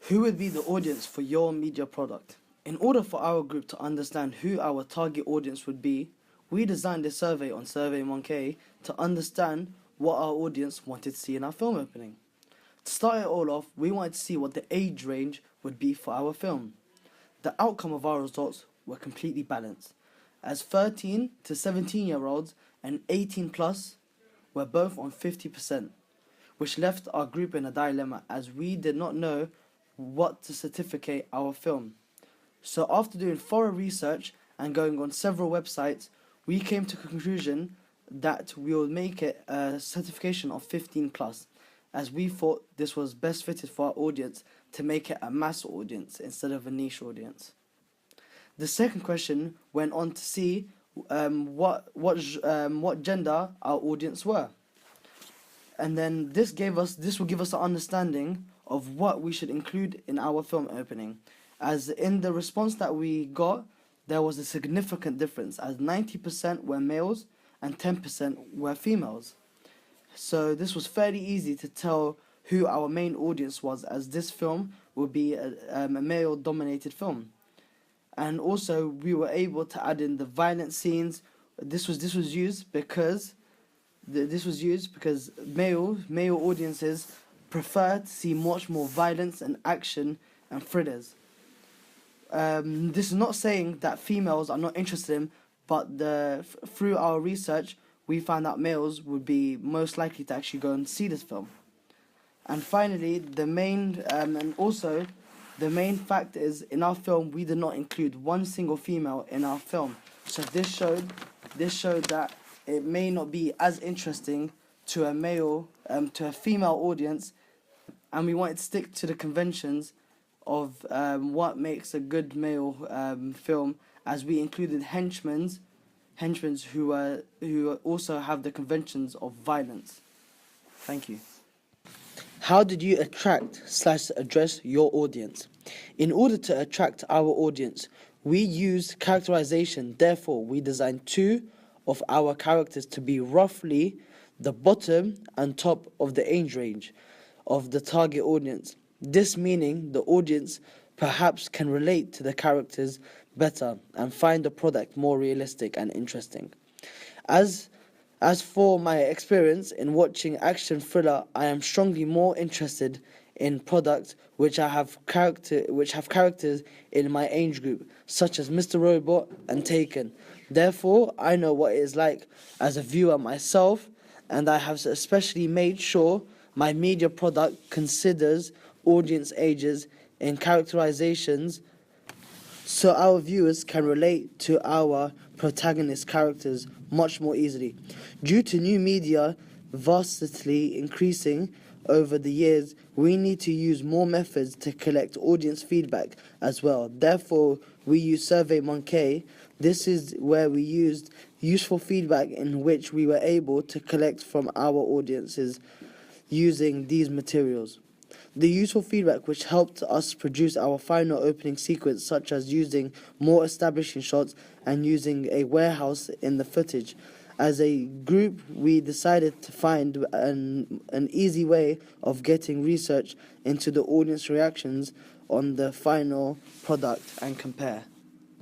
Who would be the audience for your media product? In order for our group to understand who our target audience would be, we designed a survey on SurveyMonkey to understand what our audience wanted to see in our film opening. To start it all off, we wanted to see what the age range would be for our film. The outcome of our results were completely balanced, as 13 to 17-year-olds and 18 plus were both on 50%, which left our group in a dilemma as we did not know what to certificate our film. So after doing thorough research and going on several websites, we came to the conclusion that we will make it a certification of 15 plus, as we thought this was best fitted for our audience to make it a mass audience instead of a niche audience. The second question went on to see what gender our audience were, and then this will give us an understanding of what we should include in our film opening, as in the response that we got, there was a significant difference, as 90% were males and 10% were females. So this was fairly easy to tell who our main audience was, as this film would be a male-dominated film. And also we were able to add in the violent scenes. This was used because male audiences prefer to see much more violence and action and thrillers. This is not saying that females are not interested in, but through our research, we found that males would be most likely to actually go and see this film. And finally, the main fact is, in our film, we did not include one single female in our film. So this showed that it may not be as interesting to a female audience, and we wanted to stick to the conventions of what makes a good male film, as we included henchmen who also have the conventions of violence. Thank you. How did you attract/address your audience? In order to attract our audience, we used characterization. Therefore, we designed two of our characters to be roughly the bottom and top of the age range of the target audience. This meaning the audience perhaps can relate to the characters better and find the product more realistic and interesting. As for my experience in watching action thriller, I am strongly more interested in products which have characters in my age group, such as Mr. Robot and Taken. Therefore, I know what it is like as a viewer myself, and I have especially made sure my media product considers audience ages in characterizations, so our viewers can relate to our protagonist characters much more easily. Due to new media vastly increasing over the years, we need to use more methods to collect audience feedback as well. Therefore, we use SurveyMonkey. This is where we used useful feedback in which we were able to collect from our audiences using these materials. The useful feedback which helped us produce our final opening sequence, such as using more establishing shots and using a warehouse in the footage. As a group, we decided to find an easy way of getting research into the audience reactions on the final product and compare.